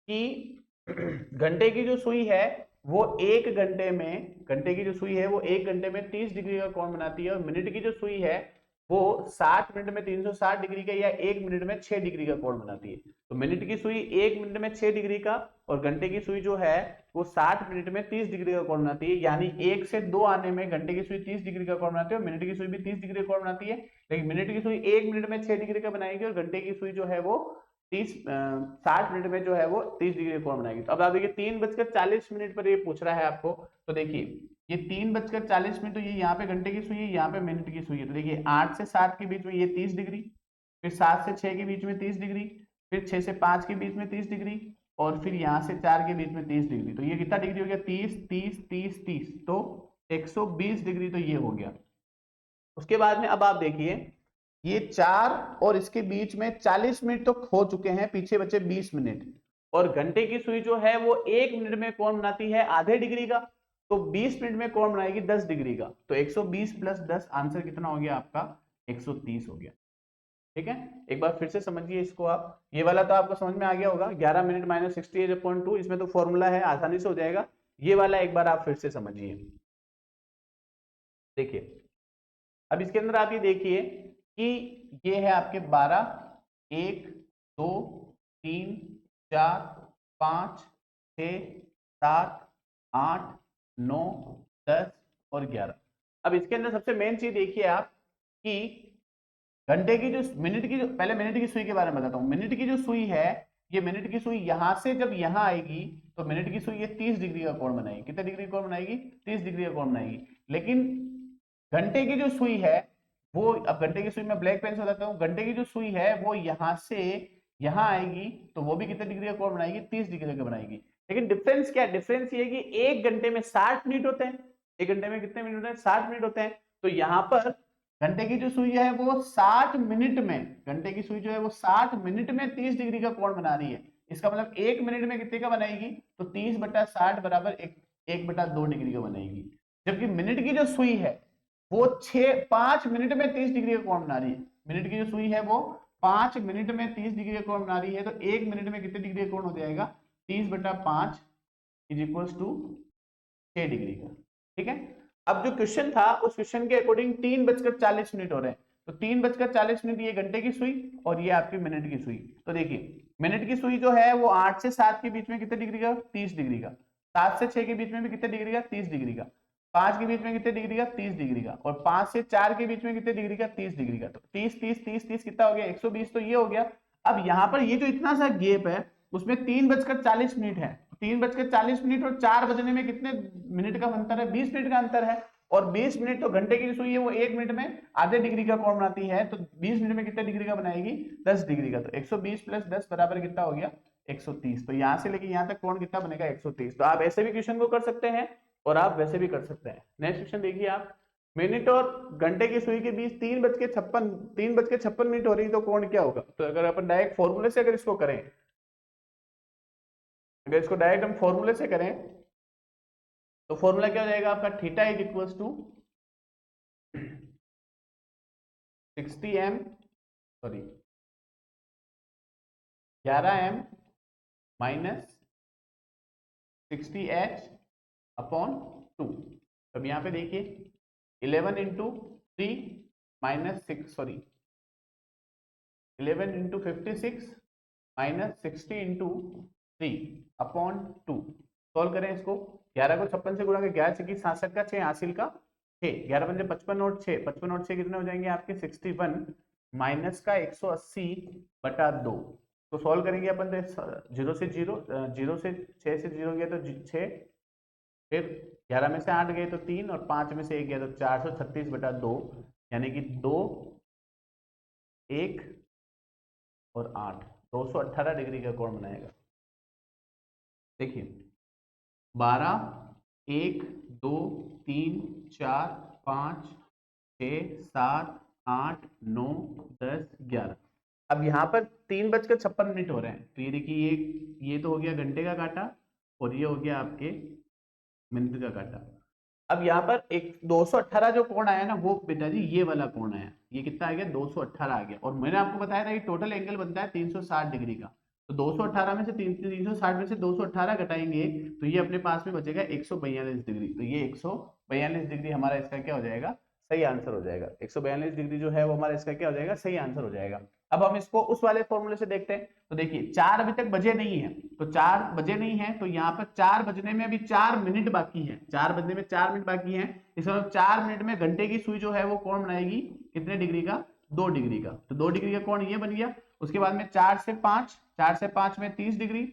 कि घंटे की जो सुई है वो 1 घंटे में, घंटे की जो सुई है वो 1 घंटे में 30 डिग्री का कोण बनाती है, और मिनट की जो सुई है वो 60 मिनट में 360 डिग्री का या 1 मिनट में 6 डिग्री का कोण बनाती है। तो मिनट की सुई 1 मिनट में 6 डिग्री का, और घंटे की सुई जो है वो 60 मिनट में 30 डिग्री का कोण बनाती है। यानी 1 से 2 आने में घंटे की सुई 30 डिग्री का कोण बनाती है और मिनट की सुई भी 30 डिग्री का कोण बनाती है। लेकिन मिनट की सुई 1 मिनट में 6 डिग्री का बनाएगी और घंटे की सुई जो है वो 60 मिनट में जो है वो 30 डिग्री का कोण बनाएगी। तो अब आप देखिए 3:40 पर ये पूछ रहा है आपको। तो देखिए ये 3:40 तो ये यहाँ पे घंटे की सुई है, यहाँ पे मिनट की सुई है। तो देखिए 8 से 7 के बीच में ये 30 डिग्री, फिर 7 से 6 के बीच में 30 डिग्री, फिर 6 से 5 के बीच में 30 डिग्री, और फिर यहाँ से 4 के बीच में 30 डिग्री। तो ये कितना डिग्री हो गया? 30 30 30 30, तो 120 डिग्री तो ये हो गया। उसके बाद में अब आप देखिए ये 4 और इसके बीच में 40 मिनट तो हो चुके हैं, पीछे बचे 20 मिनट, और घंटे की सुई जो है वो 1 मिनट में कोण बनाती है आधे डिग्री का, तो 20 मिनट में कोण बनाएगी 10 डिग्री का। तो 120 प्लस 10 आंसर कितना हो गया आपका? 130 हो गया। ठीक है, एक बार फिर से समझिए इसको आप। ये वाला तो आपको समझ में आ गया होगा, 11 मिनट माइनस 68.2, इसमें तो फॉर्मूला है, आसानी से हो जाएगा। ये वाला एक बार आप फिर से समझिए। देखिए अब इसके अंदर आप ये देखिए कि ये है आपके 12, 1 2 3 4 5 6 7 8 9 10 और 11। अब इसके अंदर सबसे मेन चीज देखिए आप कि घंटे की जो मिनट की जो, पहले मिनट की सुई के बारे में बताता हूं। मिनट की जो सुई है, ये मिनट की सुई यहां से जब यहां आएगी तो मिनट की सुई ये 30 डिग्री का कोण बनाएगी। कितने डिग्री का कोण बनाएगी? 30 डिग्री का कोण बनाएगी। लेकिन घंटे की जो सुई है वो, अब घंटे की सुई में ब्लैक पेन से बताता हूँ, घंटे की जो सुई है वो यहां से यहां आएगी तो वो भी कितने डिग्री का कोण बनाएगी? 30 डिग्री का बनाएगी। लेकिन डिफरेंस क्या है? डिफरेंस ये कि 1 घंटे में 60 मिनट होते हैं। 1 घंटे में कितने मिनट होते हैं? 60 मिनट होते हैं। तो यहाँ पर घंटे की जो सुई है वो 60 मिनट में, घंटे की सुई जो है वो 60 मिनट में 30 डिग्री का कोण बना रही है। इसका मतलब 1 मिनट में कितने का बनाएगी? तो 30/60 बराबर 1/2 डिग्री का बनाएगी। जबकि मिनट की जो सुई है वो 5 मिनट में 30 डिग्री का कोण बना रही है। मिनट की जो सुई है वो 5 मिनट में 30 डिग्री का कोण बना रही है। तो 1 मिनट में कितने डिग्री का कोण हो जाएगा? 30/5 इज इक्वल टू 6 डिग्री का। ठीक है, अब जो क्वेश्चन था उस क्वेश्चन के अकॉर्डिंग 3:40 हो रहे हैं। तो 3:40 ये घंटे की सुई और ये आपकी मिनट की सुई। तो देखिए मिनट की सुई जो है वो 8 से 7 के बीच में कितने डिग्री का? 30 डिग्री का। 7 से 6 के बीच में भी कितने डिग्री का? 30 डिग्री का। 5 के बीच में कितने डिग्री का? 30 डिग्री का। और 5 से 4 के बीच में कितने डिग्री का? 30 डिग्री का। तो 30 30 30 30 कितना हो गया? 120। तो ये हो गया। अब यहाँ पर ये जो इतना सा गेप है उसमें 3:40 है। 3:40 और 4 बजने में कितने मिनट का अंतर है? 20 मिनट का अंतर है। और 20 मिनट तो घंटे की सुई है वो 1 मिनट में आधे डिग्री का कोण बनाती है। तो 20 मिनट में कितने डिग्री का बनाएगी? 10 डिग्री का। तो 120 प्लस 10 बराबर कितना हो गया? 130। तो यहां से लेके यहां तक कोण कितना बनेगा? 130। तो आप ऐसे भी क्वेश्चन को कर सकते हैं और आप वैसे भी कर सकते हैं। नेक्स्ट क्वेश्चन देखिए आप, मिनट और घंटे की सुई के बीच 3:56 हो रही, तो कोण क्या होगा? तो अगर अपन डायरेक्ट फॉर्मूले से अगर इसको करें, अगर इसको डायरेक्ट हम फॉर्मूले से करें तो फॉर्मूला क्या हो जाएगा आपका? Theta is equal to 60m, sorry 11m minus 60h upon 2। अब यहाँ पे देखिए 11 into 3 minus 6, sorry 11 into 56 minus 60 into 3 upon 2। Solve करें इसको। 11 को 56 से गुणा कर, 11 छक्की 67 का 6 हासिल का 6, 11 पंजे 55 और 6, 55 और 6 कितने हो जाएंगे आपके? 61 माइनस का 180/2। तो सॉल्व करेंगे अपन तो 0 से 0, 0 से 6 से 0 गया तो 6, फिर 11 में से 8 गए तो 3 और 5 में से 1 गया तो 436/2, यानी कि 2 1 और 8, 218 डिग्री का कोण बनाएगा। देखिए 12 1 2 3 4 5 6 7 8 9 10 11। अब यहाँ पर 3:56 हो रहे हैं। तो ये देखिए ये तो हो गया घंटे का काटा और ये हो गया आपके मिनट का काटा। अब यहाँ पर एक 218 जो कोण आया ना वो बेटा जी ये वाला कोण आया। ये कितना आ गया? 218 आ गया। और मैंने आपको बताया था कि टोटल एंगल बनता है 360 डिग्री का। तो 218 में से 360 में से 218 घटाएंगे तो ये अपने पास में बचेगा 142 डिग्री। तो ये 142 डिग्री हमारा इसका क्या हो जाएगा, सही आंसर हो जाएगा। 142 डिग्री जो है वो हमारा इसका क्या हो जाएगा, सही आंसर हो जाएगा। अब हम इसको उस वाले फॉर्मूले से देखते हैं। तो देखिए 4 अभी तक बजे नहीं है, तो 4 बजे नहीं है, तो यहाँ पर 4 बजने में अभी 4 मिनट बाकी है। 4 बजने में 4 मिनट बाकी है, इसका मतलब 4 मिनट में घंटे की सुई जो है वो कोण बनाएगी कितने डिग्री का, 2 डिग्री का। तो 2 डिग्री का कोण ये बन गया। उसके बाद में 4 से 5, 4 से 5 में 30 डिग्री,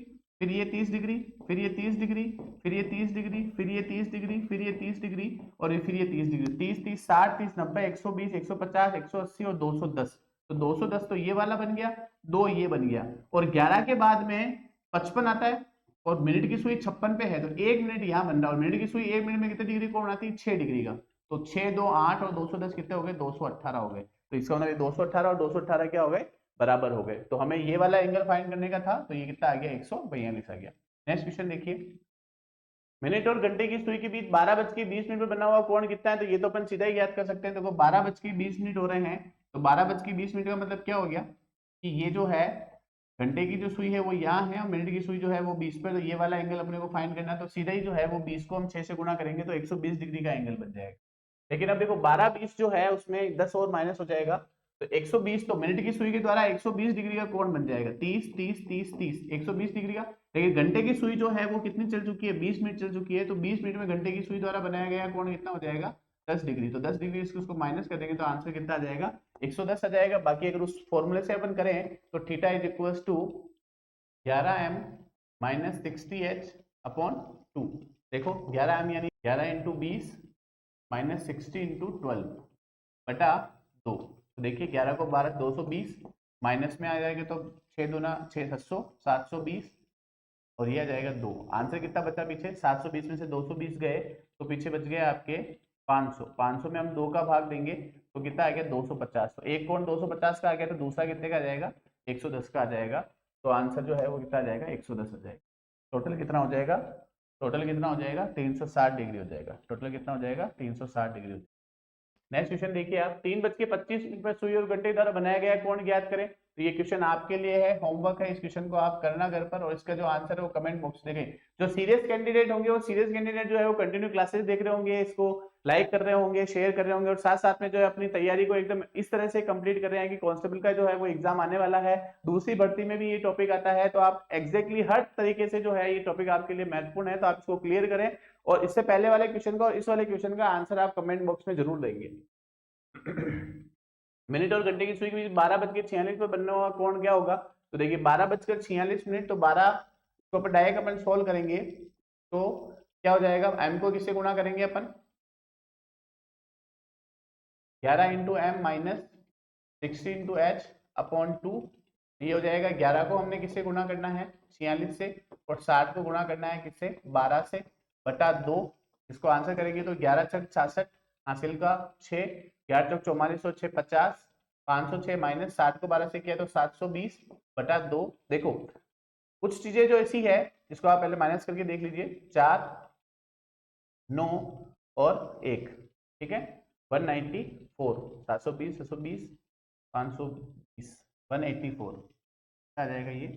फिर ये 30 डिग्री, फिर ये 30 डिग्री, फिर ये 30 डिग्री, फिर ये 30 डिग्री, फिर ये 30 डिग्री और फिर ये 30 डिग्री। 30 30 60 30 90 120 150 180 और 210। तो 210 तो ये वाला बन गया, 2 ये बन गया, और 11 के बाद में 55 आता है और मिनट की सुई 56 पे है, तो 1 मिनट यहाँ बन रहा है और मिनट की सुई 1 मिनट में कितने डिग्री कोण आती है, 6 डिग्री का। तो 6 2 8 और 210 कितने हो गए, 218 हो गए। तो इसका मतलब 218 और 218 क्या हो गए, बराबर हो गए। तो हमें ये वाला एंगल फाइंड करने का था, तो ये कितना आ गया, 142 आ गया। नेक्स्ट क्वेश्चन देखिए, मिनट और घंटे की सुई के बीच 12:20 में बना हुआ कोण कितना है, तो ये तो अपन सीधा ही याद कर सकते हैं। देखो 12:20 हो रहे हैं, तो 12:20 का मतलब क्या हो गया कि ये जो है घंटे की जो सुई है वो यहाँ है और मिनट की सुई जो है वो 20 पे, तो ये वाला एंगल अपने को फाइंड करना है। तो सीधा ही जो है वो 20 को हम 6 से गुणा करेंगे तो 120 डिग्री का एंगल बन जाएगा। लेकिन अब देखो 12:20 जो है उसमें 10 और माइनस हो जाएगा, तो 120 तो मिनट की सुई के द्वारा 120 डिग्री का कोण बन जाएगा, 30 30 30 30 120 डिग्री का। लेकिन घंटे की सुई जो है वो कितनी चल चुकी है, 20 मिनट चल चुकी है, तो 20 मिनट में घंटे की सुई द्वारा बनाया गया कोण कितना हो जाएगा, 10 डिग्री। तो 10 डिग्री उसको माइनस कर देंगे तो आंसर कितना आ जाएगा, 110 आ जाएगा। बाकी अगर उस फॉर्मूले से अपन करें तो theta is equal to 11m minus 60h upon 2। देखो 11m यानी 11 इंटू 20 माइनस 60 इंटू 12 बटा 2। तो देखिए 11 को 12 220 माइनस में आ जाएगा तो 6 दूना 6 700 720 और ये आ जाएगा 2। आंसर कितना बचा पीछे, 720 में से 220 गए तो पीछे बच गए आपके 500। 500 में हम 2 का भाग देंगे तो कितना आ गया 250। तो एक कोण 250 का आ गया तो दूसरा कितने का आ जाएगा, 110 का आ जाएगा। तो आंसर जो है वो कितना आ जाएगा, 110 आ जाएगा। टोटल कितना हो जाएगा, टोटल कितना हो जाएगा 360 डिग्री हो जाएगा। टोटल कितना हो जाएगा 360 डिग्री हो जाएगा। नेक्स्ट क्वेश्चन देखिए आप, 3:25 पर सुई और घंटे द्वारा बनाया गया कोण ज्ञात करें। तो ये क्वेश्चन आपके लिए है, होमवर्क है, इस क्वेश्चन को आप करना घर पर और इसका जो आंसर है वो कमेंट बॉक्स में देखें। जो सीरियस कैंडिडेट होंगे वो सीरियस कैंडिडेट जो है वो कंटिन्यू क्लासेस देख रहे होंगे, इसको लाइक कर रहे होंगे, शेयर कर रहे होंगे और साथ साथ में जो है अपनी तैयारी को एकदम इस तरह से कंप्लीट कर रहे हैं कि कांस्टेबल का जो है वो एग्जाम आने वाला है, दूसरी भर्ती में भी ये टॉपिक आता है, तो आप एग्जैक्टली हर तरीके से जो है ये टॉपिक आपके लिए महत्वपूर्ण है, तो आप इसको क्लियर करें और इससे पहले वाले क्वेश्चन का और इस वाले क्वेश्चन का आंसर आप कमेंट बॉक्स में जरूर देंगे। मिनट और घंटे की सुई के बीच 12:46 पर बनने वाला कोण क्या होगा। तो देखिए 12:46, तो 12 को अपन डायरेक्ट अपन सोल्व करेंगे तो क्या हो जाएगा, m को किससे गुणा करेंगे अपन, 11 into M minus 60 into H upon 2। ये हो जाएगा 11 को हमने किससे गुणा करना है, 46 से, और 60 को गुणा करना है किससे, 12 से, बटा 2। इसको आंसर करेंगे तो 11 छक 66 हासिल का 6, 11 चौक 44 और 6 50, 506 माइनस 60 को 12 से किया तो 720 बटा 2। देखो कुछ चीजें जो ऐसी है इसको आप पहले माइनस करके देख लीजिए, 4 9 और 1, ठीक है, 194, 720 620 520 184 आ जाएगा, ये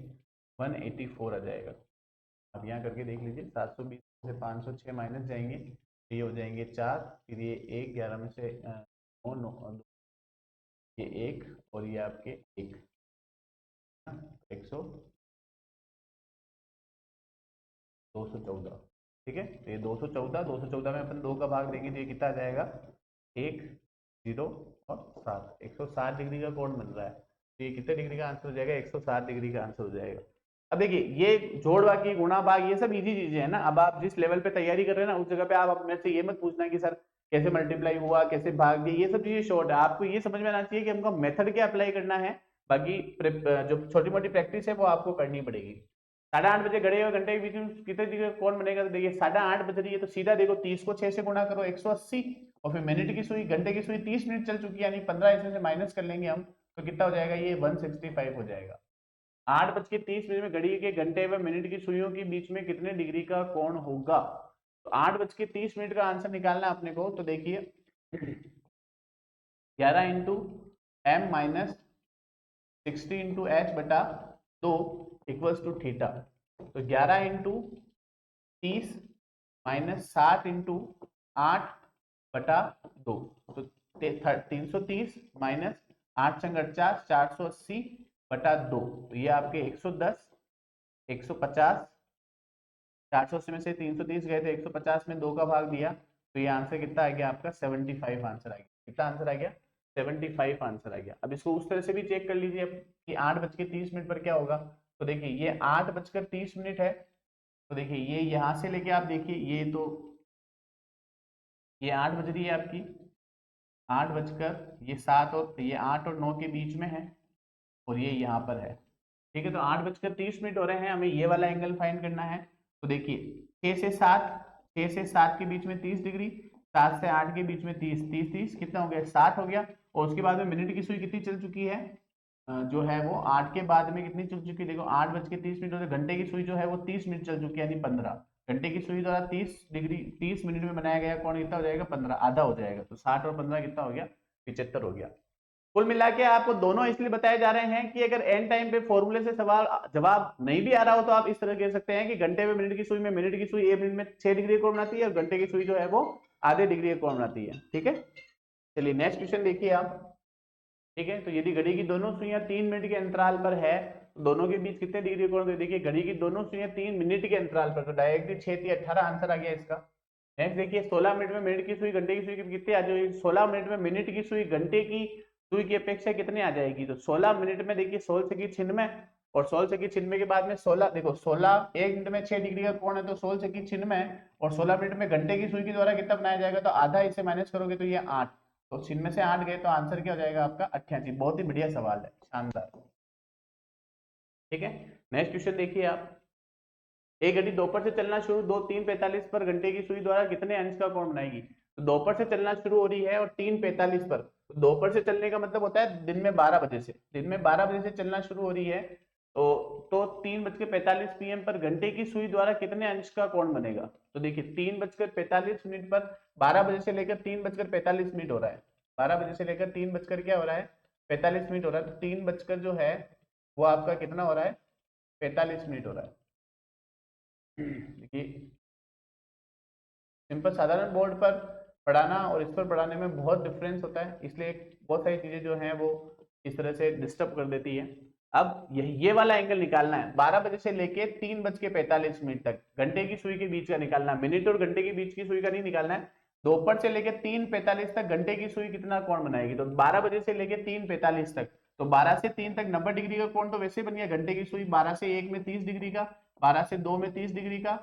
184 आ जाएगा। अब यहाँ करके देख लीजिए, 720 से 506 माइनस जाएंगे, ये हो जाएंगे 4, फिर ये 1 11 में से 9 9 ये 1 और ये आपके 1 100 214, ठीक है। तो ये 214 में अपन 2 का भाग देंगे तो ये कितना आ जाएगा, 1 0 और 7, 160 डिग्री का कोण बन रहा है। तो ये कितने डिग्री का आंसर हो जाएगा, 160 डिग्री का आंसर हो जाएगा। अब देखिए ये जोड़ बाकी गुणा भाग ये सब इजी चीजें है ना। अब आप जिस लेवल पे तैयारी कर रहे हैं ना उस जगह पे आप मेरे से ये मत पूछना कि सर कैसे मल्टीप्लाई हुआ, कैसे भाग दिया, ये सब चीजें शॉर्ट है। आपको ये समझ में आना चाहिए कि हमको मेथड क्या अप्लाई करना है, बाकी जो छोटी मोटी प्रैक्टिस है वो आपको करनी पड़ेगी। 8:30 बजे गड़े हुए घंटे के बीच में कितने डिग्री कौन बनेगा, तो देखिए 8:30 बज रही है तो सीधा देखो 30 को 6 से गुणा करो 180, और फिर मिनट की सुई घंटे की सुई 30 मिनट चल चुकी है, यानी 15 इसमें से माइनस कर लेंगे हम तो कितना हो जाएगा, ये 165 हो जाएगा। 8:30 में घड़ी के घंटे व मिनट की सुइयों के बीच में कितने डिग्री का कोण होगा। तो 8:30 का आंसर निकालना है अपने को। तो देखिए 11 into M minus 60 into H बटा 2 इक्वल्स टू थीटा। तो 11 इंटू 30 माइनस 7 इंटू 8/2। तो 330 माइनस 8×4 480/2। तो ये आपके 110 150, 480 में से 330 गए थे, 150 में 2 का भाग दिया, तो ये आंसर कितना आ गया आपका 75 आंसर आ गया। कितना आंसर आ गया 75 आंसर आ गया। अब इसको उस तरह से भी चेक कर लीजिए कि 8:30 पर क्या होगा। तो देखिए ये 8:30 है। तो देखिए ये यहाँ से लेके आप देखिए ये तो ये 8 बज रही है आपकी, 8 बजकर ये 7 और ये 8 और 9 के बीच में है, और ये यहाँ पर है। ठीक है, तो 8:30 हो रहे हैं, हमें ये वाला एंगल फाइंड करना है। तो देखिए 6 से 7 के बीच में 30 डिग्री, 7 से 8 के बीच में 30 30 30 कितना हो गया 60 हो गया। और उसके बाद में मिनट की सुई कितनी चल चुकी है, जो है वो 8 के बाद में कितनी चल चुकी है, देखो 8:30 होते, घंटे की सुई जो है वो 30 मिनट चल चुकी है, यानी 15 घंटे की सुई द्वारा 30 डिग्री 30 मिनट में बनाया गया कोण कितना हो जाएगा 15, आधा हो जाएगा। तो 60 और 15 कितना हो गया 75 हो गया। कुल मिला के आपको दोनों इसलिए बताए जा रहे हैं कि अगर एन टाइम पे फॉर्मूले से सवाल जवाब नहीं भी आ रहा हो तो आप इस तरह कह सकते हैं कि घंटे में मिनट की सुई में, मिनट की सुई 1 मिनट में 6 डिग्री कोण बनाती है, और घंटे की सुई जो है वो आधे डिग्री कोण बनाती है। ठीक है, चलिए नेक्स्ट क्वेश्चन देखिए आप। ठीक है, तो यदि घड़ी की दोनों सुइयां 3 मिनट के अंतराल पर है, तो दोनों के बीच कितने डिग्री कोण, तो देखिए घड़ी की दोनों सुइयां 3 मिनट के अंतराल पर, तो डायरेक्टली 6×3 = 18 आंसर आ गया इसका। नेक्स्ट देखिए 16 मिनट में मिनट की सुई घंटे की सुई कितनी आ जाएगी, 16 मिनट में मिनट की सुई घंटे की सुई की अपेक्षा कितने आ जाएगी। तो 16 मिनट में देखिए 16 से की 96, और 16 से की 96 के बाद में 16, देखो 16 1 मिनट में 6 डिग्री का कोण है, तो 16 से की 96 और 16 मिनट में घंटे की सुई के द्वारा कितना बनाया जाएगा, तो आधा इसे माइनस करोगे तो ये 8, तो 96 से 8 गए तो आंसर क्या हो जाएगा आपका 88। बहुत ही बढ़िया सवाल है, शानदार। ठीक है, नेक्स्ट क्वेश्चन देखिए आप। एक घड़ी दोपहर से चलना शुरू 2:45 पर घंटे की सुई द्वारा कितने अंश का कोण बनाएगी। तो दोपहर से चलना शुरू हो रही है और 3:45 पर, तो दोपहर से चलने का मतलब होता है दिन में 12 बजे से, दिन में 12 बजे से चलना शुरू हो रही है, तो 3:45 PM पर घंटे की सुई द्वारा कितने अंश का कोण बनेगा। तो देखिए 3:45 पर 12 बजे से लेकर 3:45 हो रहा है, 12 बजे से लेकर 3 बजकर क्या हो रहा है 45 मिनट हो रहा है, तो 3 बजकर जो है वो आपका कितना हो रहा है 45 मिनट हो रहा है। देखिए सिंपल साधारण बोर्ड पर पढ़ाना और इस पर पढ़ाने में बहुत डिफरेंस होता है, इसलिए बहुत सारी चीजें जो हैं वो इस तरह से डिस्टर्ब कर देती है। अब ये वाला एंगल निकालना है, 12 बजे से लेके 3:45 तक घंटे की सुई के बीच का निकालना है, मिनट और घंटे के बीच की सुई का नहीं निकालना है। दोपहर से लेके 3:45 तक घंटे की सुई कितना कोण बनाएगी, तो 12 बजे से लेके 3:45 तक, तो 12 से 3 तक 90 डिग्री का कोण तो वैसे बन गया। घंटे की सुई 12 से 1 में 30 डिग्री का, 12 से 2 में 30 डिग्री का,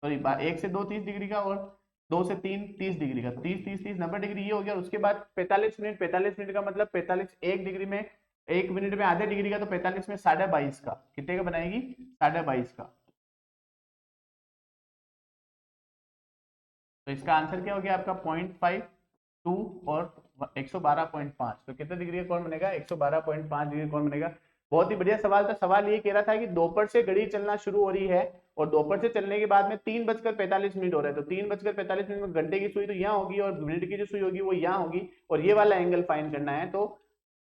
सॉरी 1 से 2 30 डिग्री का, और 2 से 3 30 डिग्री का, 30 30 30 90 डिग्री ये हो गया। उसके बाद 45 मिनट, 45 मिनट का मतलब 45 1 डिग्री में 1 मिनट में आधे डिग्री का, तो 45 में 22.5 का, कितने का बनाएगी 22.5 का। तो इसका आंसर क्या हो गया आपका 0.52 और 112.5, तो कितने डिग्री का कोण बनेगा 112.5 डिग्री कोण बनेगा। बहुत ही बढ़िया सवाल था। सवाल ये कह रहा था कि दोपहर से घड़ी चलना शुरू हो रही है और दोपहर से चलने के बाद में 3:45 हो रहा है, तो 3:45 में घंटे की सुई तो यहाँ होगी और मिनट की जो सुई होगी वो यहाँ होगी, और ये वाला एंगल फाइंड करना है। तो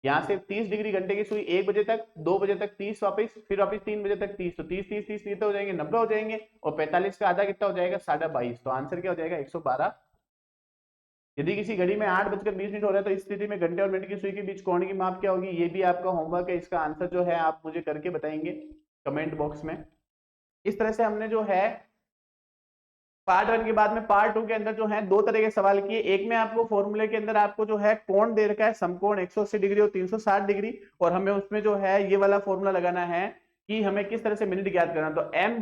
यहाँ से 30 डिग्री घंटे की सुई 1 बजे तक, 2 बजे तक 30 वापस, फिर वापस 3 बजे तक 30, तो 30 30 30 कितने हो जाएंगे 90 हो जाएंगे, और 45 का आधा कितना हो जाएगा 22.5, तो आंसर क्या हो जाएगा 112। यदि किसी घड़ी में 8:20 हो रहा है तो इस स्थिति में घंटे और मिनट की सुई के बीच कोण की माप क्या होगी, ये भी आपका होमवर्क है। इसका आंसर जो है आप मुझे करके बताएंगे कमेंट बॉक्स में। इस तरह से हमने जो है पार्ट 1 के बाद में पार्ट 2 के अंदर जो है 2 तरह के सवाल किए। एक में आपको फॉर्मूले के अंदर आपको जो है कोण दे रखा है समकोण 180 डिग्री और 360 डिग्री, और हमें उसमें जो है ये वाला फॉर्मूला लगाना है कि हमें किस तरह से मिनट ज्ञात करना। तो m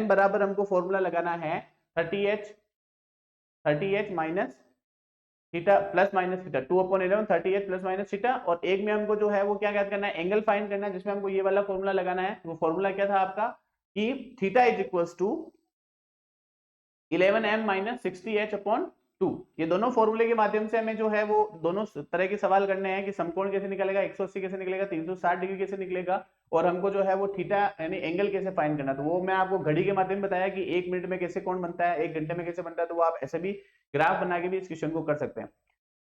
बराबर हमको फॉर्मूला लगाना है 30h minus theta plus minus theta, 2/11 30h plus minus theta. और एक में हमको जो है वो क्या ज्ञात करना है एंगल फाइंड करना है, जिसमें हमको ये वाला फॉर्मूला लगाना है। वो फॉर्मूला क्या था आपका कि theta is equal to 11m minus 60h/2। ये दोनों फॉर्मूले के माध्यम से हमें जो है वो दोनों तरह के सवाल करने हैं कि समकोण कैसे निकलेगा, 180 कैसे निकलेगा, 360 डिग्री कैसे निकलेगा, और हमको जो है वो थीटा यानी एंगल कैसे फाइंड करना। तो वो मैं आपको घड़ी के माध्यम में बताया कि 1 मिनट में कैसे कोण बनता है, 1 घंटे में कैसे बनता है, तो वो आप ऐसे भी ग्राफ बना के भी इस क्वेश्चन को कर सकते हैं।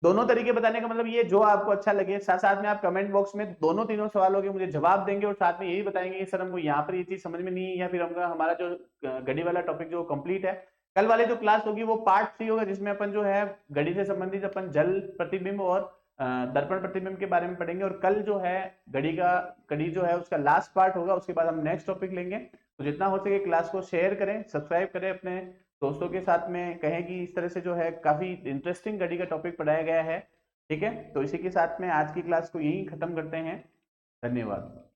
दोनों तरीके बताने का मतलब ये जो आपको अच्छा लगे। साथ साथ में आप कमेंट बॉक्स में दोनों तीनों सवालों के मुझे जवाब देंगे और साथ में यही बताएंगे कि सर हमको यहाँ पर ये चीज समझ में नहीं है, या फिर हमारा जो घड़ी वाला टॉपिक जो कंप्लीट है। कल वाली जो क्लास होगी वो पार्ट 3 होगा, जिसमें अपन जो है घड़ी से संबंधित अपन जल प्रतिबिंब और दर्पण प्रतिबिंब के बारे में पढ़ेंगे। और कल जो है घड़ी जो है उसका लास्ट पार्ट होगा, उसके बाद हम नेक्स्ट टॉपिक लेंगे। तो जितना हो सके क्लास को शेयर करें, सब्सक्राइब करें, अपने दोस्तों के साथ में कहें कि इस तरह से जो है काफी इंटरेस्टिंग घड़ी का टॉपिक पढ़ाया गया है। ठीक है, तो इसी के साथ में आज की क्लास को यहीं खत्म करते हैं। धन्यवाद।